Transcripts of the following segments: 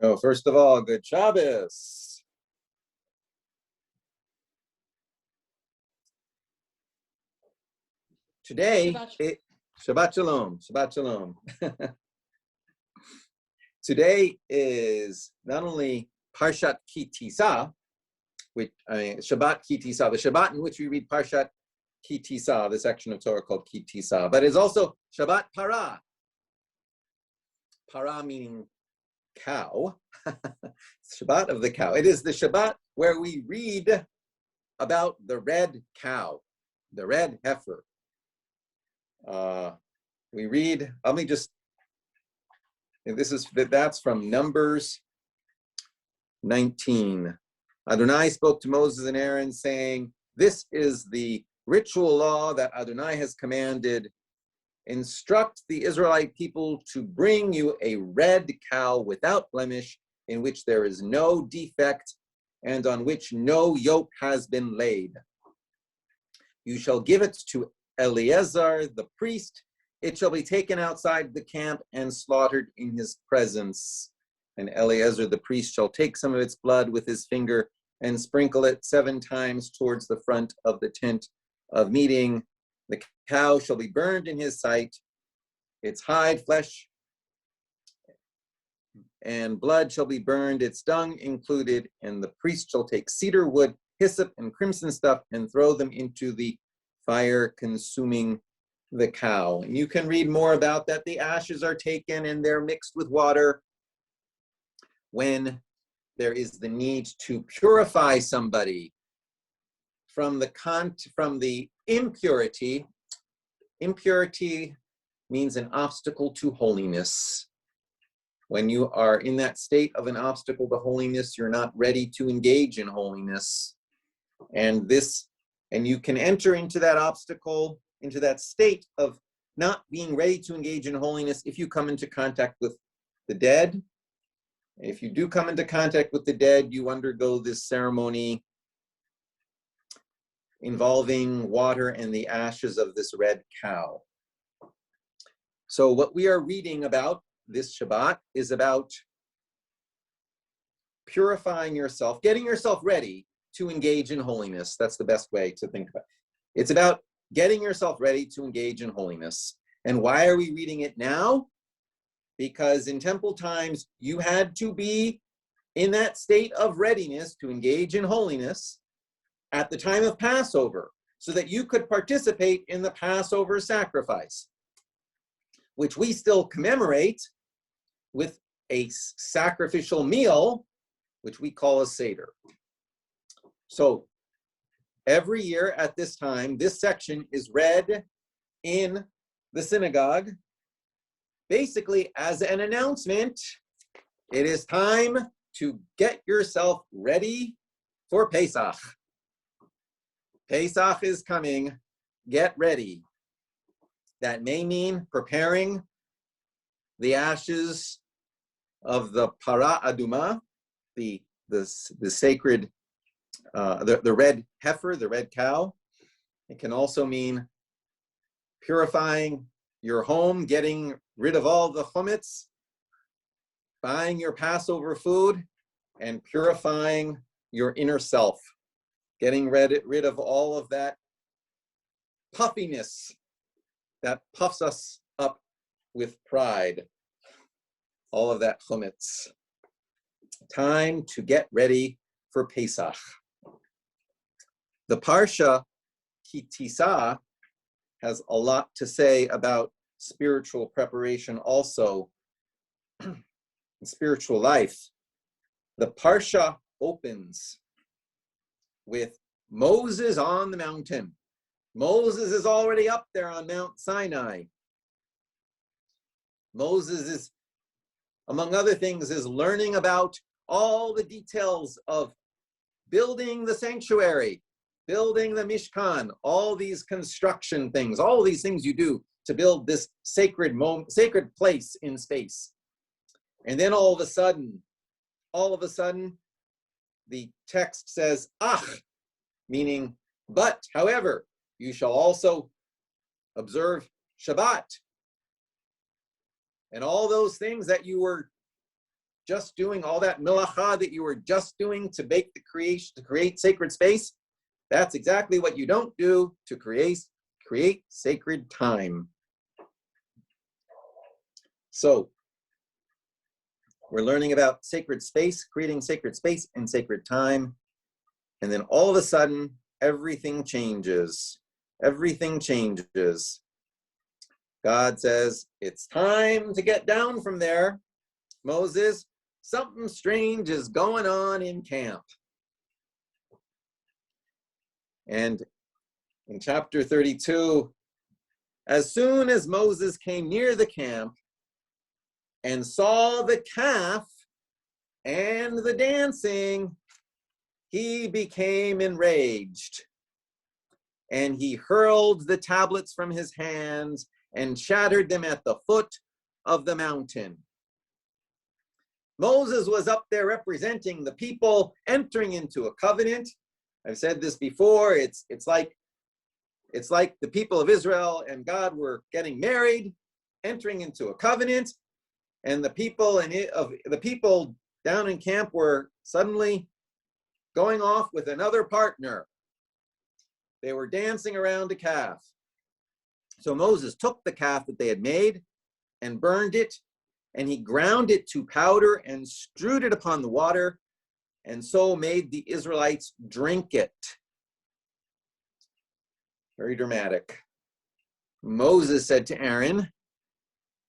Oh, first of all, good Shabbos. Today, Shabbat Shalom, Shabbat Shalom. Today is not only Parshat Ki Tissa, Shabbat Ki Tissa, the Shabbat in which we read Parshat Ki Tissa, the section of Torah called Ki Tissa, but it's also Shabbat Para. Para meaning cow. Shabbat of the cow. It is the Shabbat where we read about the red cow, the red heifer. We read, that's from Numbers 19. Adonai spoke to Moses and Aaron saying, this is the ritual law that Adonai has commanded. Instruct the Israelite people to bring you a red cow without blemish, in which there is no defect and on which no yoke has been laid. You shall give it to Eleazar the priest. It shall be taken outside the camp and slaughtered in his presence. And Eleazar the priest shall take some of its blood with his finger and sprinkle it 7 times towards the front of the tent of meeting. The cow shall be burned in his sight, its hide, flesh, and blood shall be burned, its dung included, and the priest shall take cedar wood, hyssop, and crimson stuff and throw them into the fire, consuming the cow. And you can read more about that. The ashes are taken and they're mixed with water when there is the need to purify somebody from the impurity. Impurity means an obstacle to holiness. When you are in that state of an obstacle to holiness, you're not ready to engage in holiness. And you can enter into that obstacle, into that state of not being ready to engage in holiness if you come into contact with the dead. If you do come into contact with the dead, you undergo this ceremony involving water and the ashes of this red cow. So what we are reading about this Shabbat is about purifying yourself, getting yourself ready to engage in holiness. That's the best way to think about it. It's about getting yourself ready to engage in holiness. And why are we reading it now? Because in temple times, you had to be in that state of readiness to engage in holiness at the time of Passover, so that you could participate in the Passover sacrifice, which we still commemorate with a sacrificial meal, which we call a Seder. So every year at this time, this section is read in the synagogue, basically as an announcement. It is time to get yourself ready for Pesach. Pesach is coming. Get ready. That may mean preparing the ashes of the para aduma, the sacred, the red heifer, the red cow. It can also mean purifying your home, getting rid of all the chametz, buying your Passover food, and purifying your inner self, getting rid of all of that puffiness that puffs us up with pride, all of that chametz. Time to get ready for Pesach. The Parsha Ki Tissa has a lot to say about spiritual preparation also, spiritual life. The Parsha opens with Moses on the mountain. Moses is already up there on Mount Sinai. Moses is, among other things, is learning about all the details of building the sanctuary, building the Mishkan, all these construction things, all these things you do to build this sacred place in space. And then all of a sudden, the text says, ach, meaning, but, however, you shall also observe Shabbat. And all those things that you were just doing all that milacha that you were just doing to make the creation, to create sacred space. That's exactly what you don't do to create sacred time. So we're learning about sacred space, creating sacred space and sacred time. And then all of a sudden, everything changes. Everything changes. God says, it's time to get down from there. Moses, something strange is going on in camp. And in chapter 32, as soon as Moses came near the camp and saw the calf and the dancing, he became enraged. And he hurled the tablets from his hands and shattered them at the foot of the mountain. Moses was up there representing the people entering into a covenant. I've said this before, it's like the people of Israel and God were getting married, entering into a covenant, and the people down in camp were suddenly going off with another partner. They were dancing around a calf. So Moses took the calf that they had made and burned it, and he ground it to powder and strewed it upon the water, and so made the Israelites drink it. Very dramatic. Moses said to Aaron,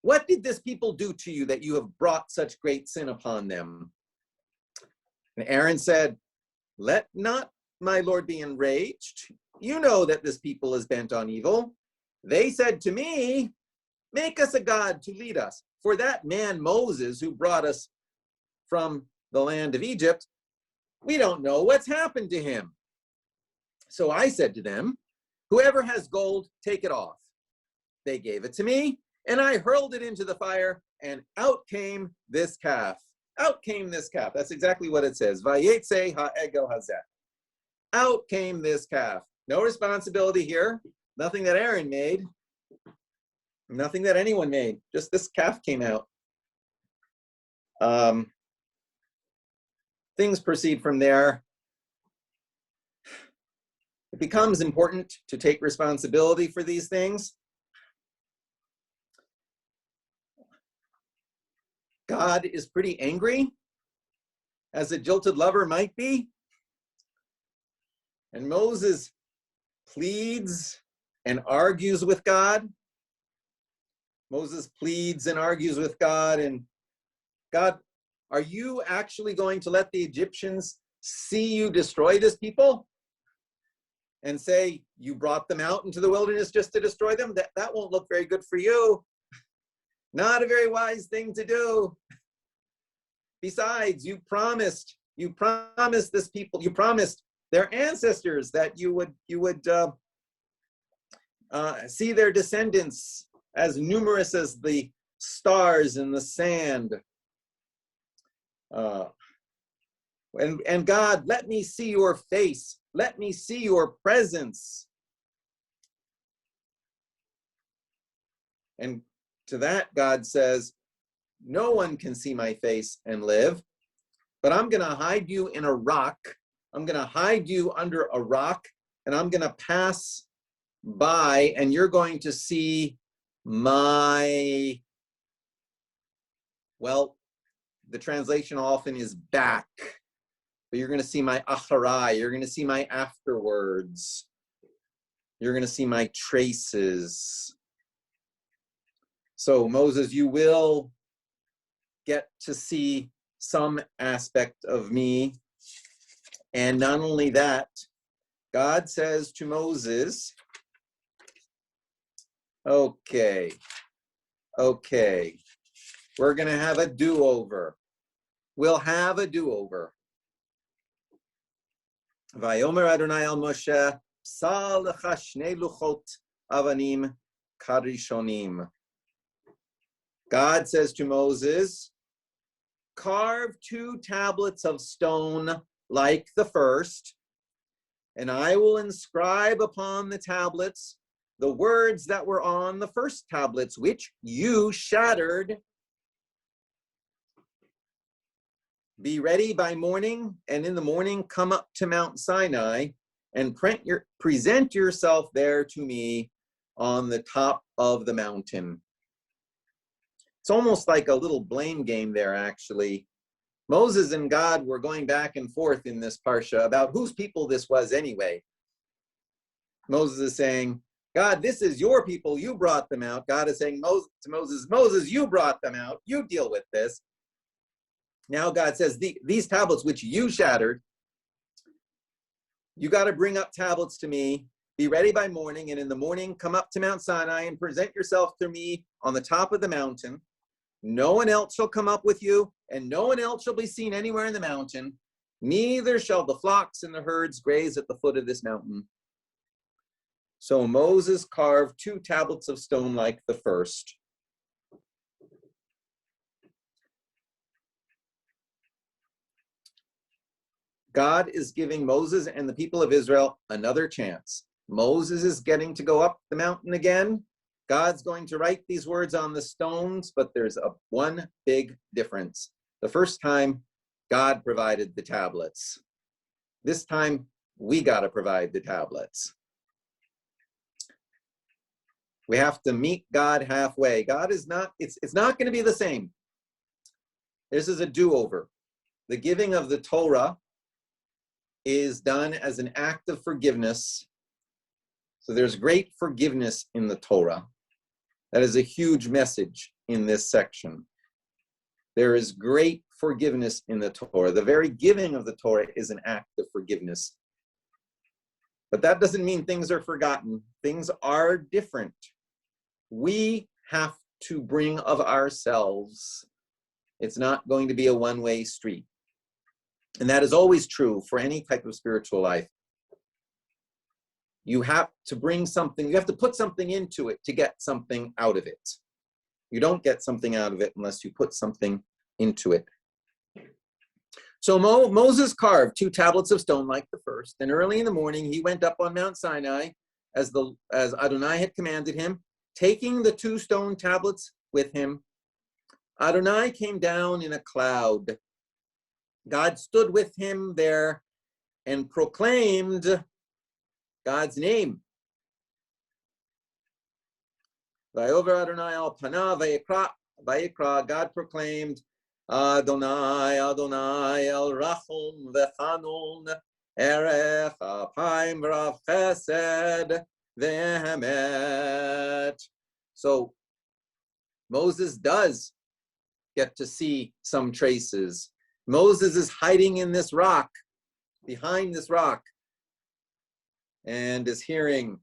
"What did this people do to you that you have brought such great sin upon them?" And Aaron said, "Let not my Lord be enraged. You know that this people is bent on evil. They said to me, 'Make us a god to lead us.' For that man Moses, who brought us from the land of Egypt, we don't know what's happened to him." So I said to them, 'Whoever has gold, take it off.' They gave it to me, and I hurled it into the fire, and out came this calf. Out came this calf. That's exactly what it says. Vayetze ha'egel hazeh. Out came this calf. No responsibility here. Nothing that Aaron made. Nothing that anyone made. Just this calf came out. Things proceed from there. It becomes important to take responsibility for these things. God is pretty angry, as a jilted lover might be. And Moses pleads and argues with God. Moses pleads and argues with God, and God, are you actually going to let the Egyptians see you destroy this people? And say you brought them out into the wilderness just to destroy them? That won't look very good for you. Not a very wise thing to do. Besides, you promised this people, you promised their ancestors that you would see their descendants as numerous as the stars in the sand. And God, let me see your face. Let me see your presence. And to that, God says, no one can see my face and live, but I'm going to hide you in a rock. I'm going to hide you under a rock, and I'm going to pass by, and you're going to see my, well, the translation often is back, but you're going to see my acharai. You're going to see my afterwards. You're going to see my traces. So Moses, you will get to see some aspect of me. And not only that, God says to Moses, okay, we're going to have a do-over. We'll have a do-over. Vayomer Adonai el Moshe, Psal lecha shnei luchot avanim karishonim. God says to Moses, carve 2 tablets of stone like the first, and I will inscribe upon the tablets the words that were on the first tablets, which you shattered. Be ready by morning, and in the morning come up to Mount Sinai and present yourself there to me on the top of the mountain. It's almost like a little blame game there, actually. Moses and God were going back and forth in this parsha about whose people this was anyway. Moses is saying, God, this is your people, you brought them out. God is saying to Moses, Moses, you brought them out, you deal with this. Now God says, these tablets which you shattered, you got to bring up tablets to me, be ready by morning, and in the morning come up to Mount Sinai and present yourself to me on the top of the mountain. No one else shall come up with you, and no one else shall be seen anywhere in the mountain. Neither shall the flocks and the herds graze at the foot of this mountain. So Moses carved 2 tablets of stone like the first. God is giving Moses and the people of Israel another chance. Moses is getting to go up the mountain again. God's going to write these words on the stones, but there's one big difference. The first time, God provided the tablets. This time, we got to provide the tablets. We have to meet God halfway. God is not, it's not going to be the same. This is a do-over. The giving of the Torah is done as an act of forgiveness. So there's great forgiveness in the Torah. That is a huge message in this section. There is great forgiveness in the Torah. The very giving of the Torah is an act of forgiveness. But that doesn't mean things are forgotten. Things are different. We have to bring of ourselves. It's not going to be a one-way street. And that is always true for any type of spiritual life. You have to bring something, you have to put something into it to get something out of it. You don't get something out of it unless you put something into it. So Moses carved 2 tablets of stone like the first, and early in the morning he went up on Mount Sinai as Adonai had commanded him, taking the 2 stone tablets with him. Adonai came down in a cloud. God stood with him there and proclaimed God's name. Vayover Adonai al panav vayikra. God proclaimed Adonai, Adonai el rachum v'chanun erech apayim v'rav chesed v'emet. So Moses does get to see some traces. Moses is hiding in this rock, behind this rock, and is hearing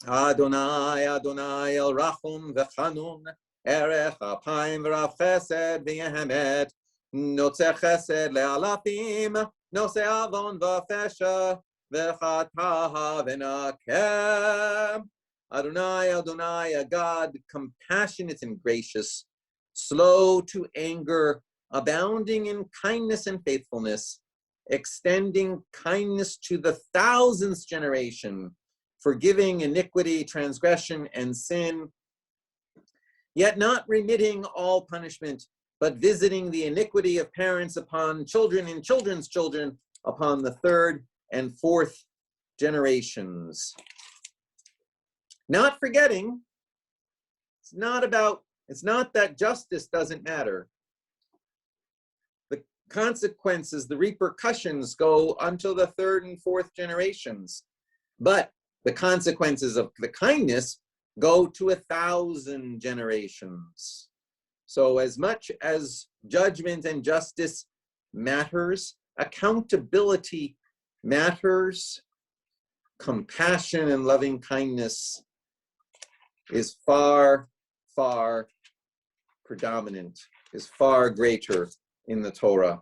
Adonai, Adonai el rachum v'chanun erech apayim v'rav chesed v'yehemet notze chesed le'alafim nose avon v'fesha v'chata v'nakem. Adonai, Adonai, a God compassionate and gracious, slow to anger, abounding in kindness and faithfulness, extending kindness to the 1000th generation, forgiving iniquity, transgression, and sin, yet not remitting all punishment, but visiting the iniquity of parents upon children and children's children, upon the 3rd and 4th generations. Not forgetting, it's not that justice doesn't matter. The consequences, the repercussions go until the 3rd and 4th generations. But the consequences of the kindness go to 1,000 generations. So as much as judgment and justice matters, accountability matters, compassion and loving kindness is far, far predominant, is far greater in the Torah.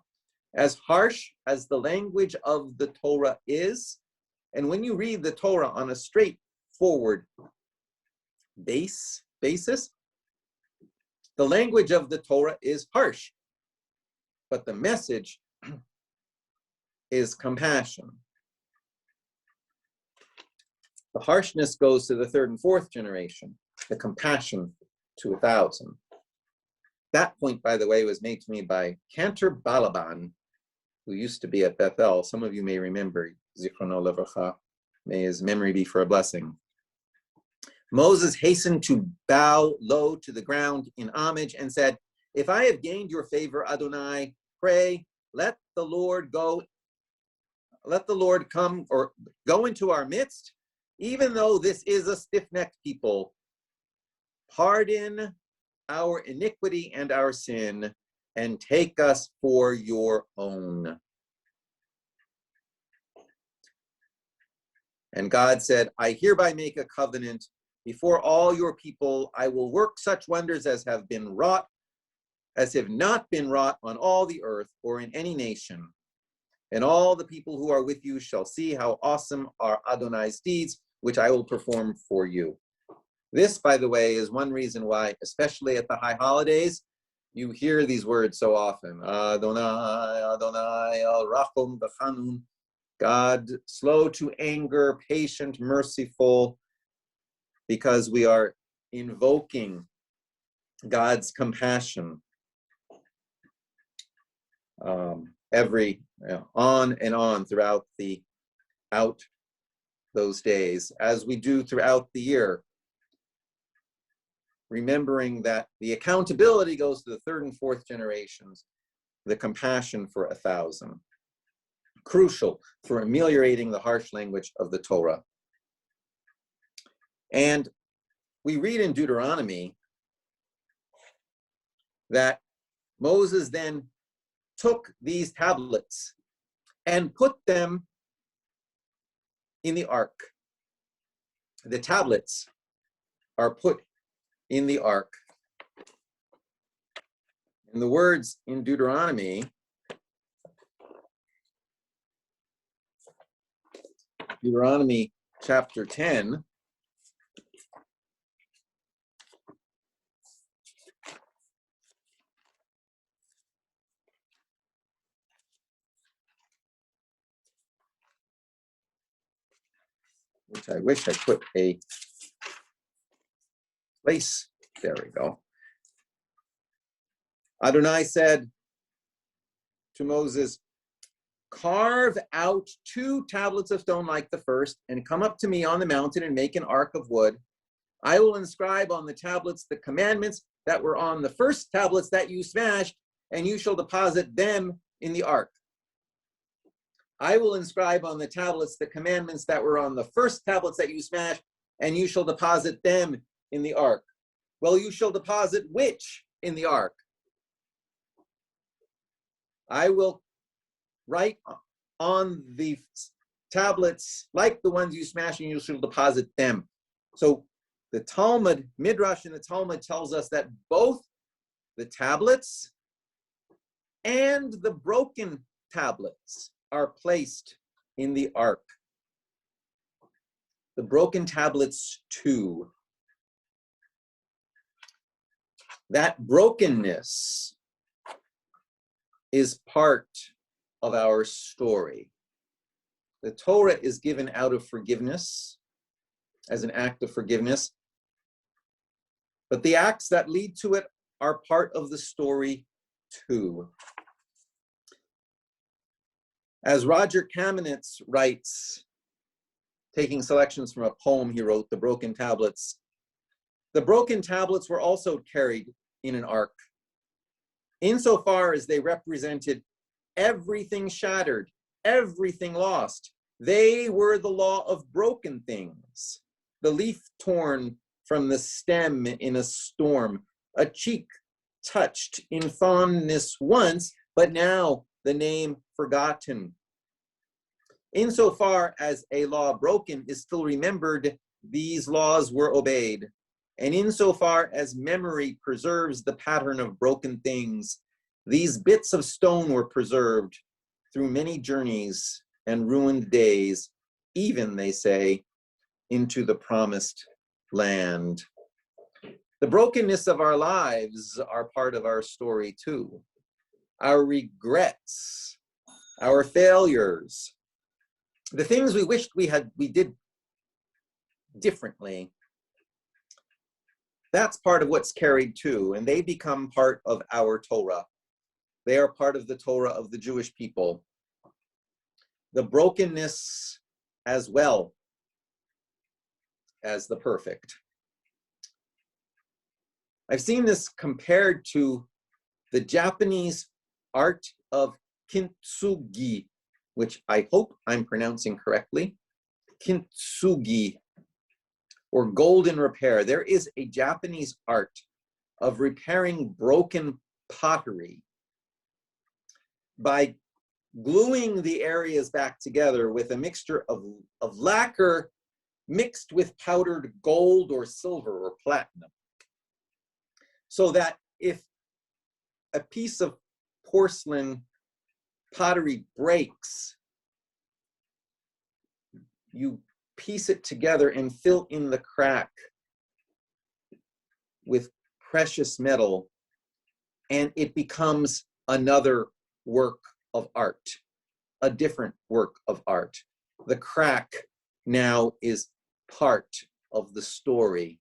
As harsh as the language of the Torah is, and when you read the Torah on a straightforward basis, the language of the Torah is harsh, but the message is compassion. The harshness goes to the 3rd and 4th generation, the compassion to 1,000. That point, by the way, was made to me by Cantor Balaban, who used to be at Bethel. Some of you may remember, Zichrono Levracha, may his memory be for a blessing. Moses hastened to bow low to the ground in homage and said, if I have gained your favor, Adonai, pray, let the Lord come or go into our midst, even though this is a stiff-necked people. Pardon our iniquity and our sin, and take us for your own. And God said, I hereby make a covenant before all your people. I will work such wonders as have not been wrought on all the earth or in any nation. And all the people who are with you shall see how awesome are Adonai's deeds, which I will perform for you. This, by the way, is one reason why, especially at the high holidays, you hear these words so often. Adonai, Adonai, al-Rachum v'chanun. God, slow to anger, patient, merciful, because we are invoking God's compassion on and on throughout those days, as we do throughout the year, remembering that the accountability goes to the third and fourth generations, the compassion for 1,000. Crucial for ameliorating the harsh language of the Torah. And we read in Deuteronomy that Moses then took these tablets and put them in the ark. The tablets are put in the ark. And the words in Deuteronomy, chapter 10, which I wish I put a place. There we go. Adonai said to Moses, carve out 2 tablets of stone like the first, and come up to me on the mountain and make an ark of wood. I will inscribe on the tablets the commandments that were on the first tablets that you smashed, and you shall deposit them in the ark. I will inscribe on the tablets the commandments that were on the first tablets that you smashed, and you shall deposit them in the ark. Well, you shall deposit which in the ark? I will write on the tablets like the ones you smashed, and you shall deposit them. So the Talmud, Midrash in the Talmud tells us that both the tablets and the broken tablets are placed in the ark. The broken tablets too. That brokenness is part of our story. The Torah is given out of forgiveness, as an act of forgiveness, but the acts that lead to it are part of the story too. As Roger Kamenetz writes, taking selections from a poem he wrote, The Broken Tablets, the broken tablets were also carried in an ark, insofar as they represented everything shattered, everything lost. They were the law of broken things, the leaf torn from the stem in a storm, a cheek touched in fondness once, but now the name forgotten. Insofar as a law broken is still remembered, these laws were obeyed. And insofar as memory preserves the pattern of broken things, these bits of stone were preserved through many journeys and ruined days, even, they say, into the promised land. The brokenness of our lives are part of our story too. Our regrets, our failures, the things we wished we did differently. that's part of what's carried too, and they become part of our Torah. They are part of the Torah of the Jewish people. The brokenness as well as the perfect. I've seen this compared to the Japanese art of Kintsugi, which I hope I'm pronouncing correctly. Kintsugi, or golden repair. There is a Japanese art of repairing broken pottery by gluing the areas back together with a mixture of lacquer mixed with powdered gold or silver or platinum. So that if a piece of porcelain pottery breaks, you piece it together and fill in the crack with precious metal, and it becomes another work of art, a different work of art. The crack now is part of the story.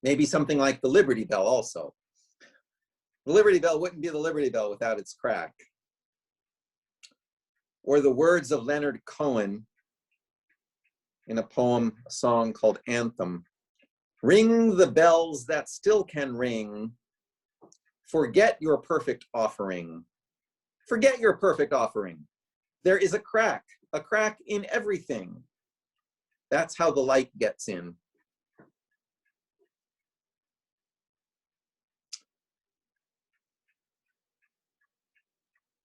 Maybe something like the Liberty Bell also. The Liberty Bell wouldn't be the Liberty Bell without its crack. Or the words of Leonard Cohen in a song called Anthem. Ring the bells that still can ring. Forget your perfect offering. Forget your perfect offering. There is a crack in everything. That's how the light gets in.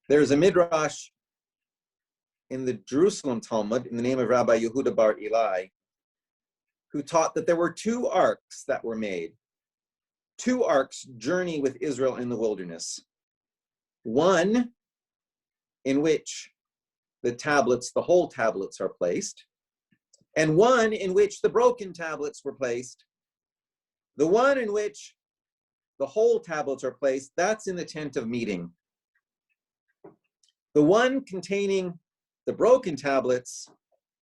There's a midrash in the Jerusalem Talmud in the name of Rabbi Yehuda bar Eli, who taught that there were two arcs that were made. Two arcs journey with Israel in the wilderness. One in which the whole tablets are placed, and one in which the broken tablets were placed. The one in which the whole tablets are placed, that's in the tent of meeting. The one containing the broken tablets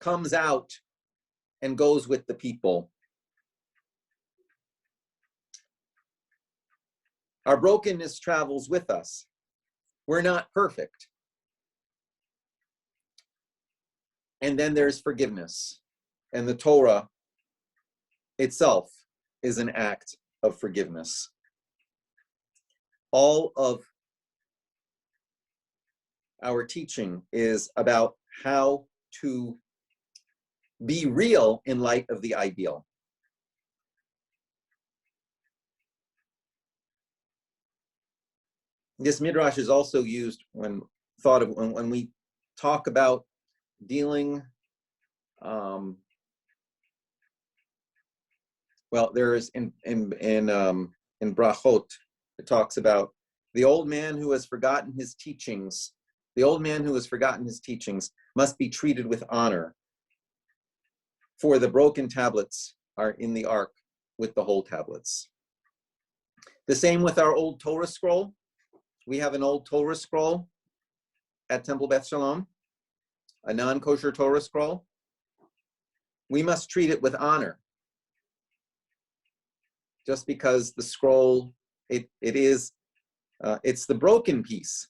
comes out and goes with the people. Our brokenness travels with us. We're not perfect. And then there's forgiveness. And the Torah itself is an act of forgiveness. All of our teaching is about how to be real in light of the ideal. This midrash is also used when we talk about dealing. There is in Brachot, it talks about the old man who has forgotten his teachings. The old man who has forgotten his teachings must be treated with honor, for the broken tablets are in the ark with the whole tablets. The same with our old Torah scroll. We have an old Torah scroll at Temple Beth Shalom, a non-kosher Torah scroll. We must treat it with honor. Just because the scroll, it's the broken piece.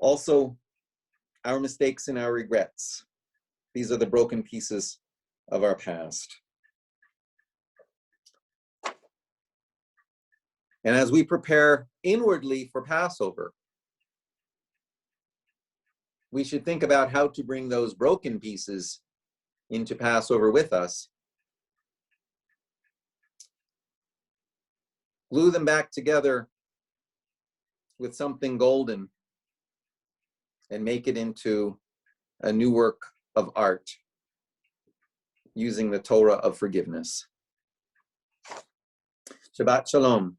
Also, our mistakes and our regrets. These are the broken pieces of our past. And as we prepare inwardly for Passover, we should think about how to bring those broken pieces into Passover with us. Glue them back together with something golden and make it into a new work of art using the Torah of forgiveness. Shabbat Shalom.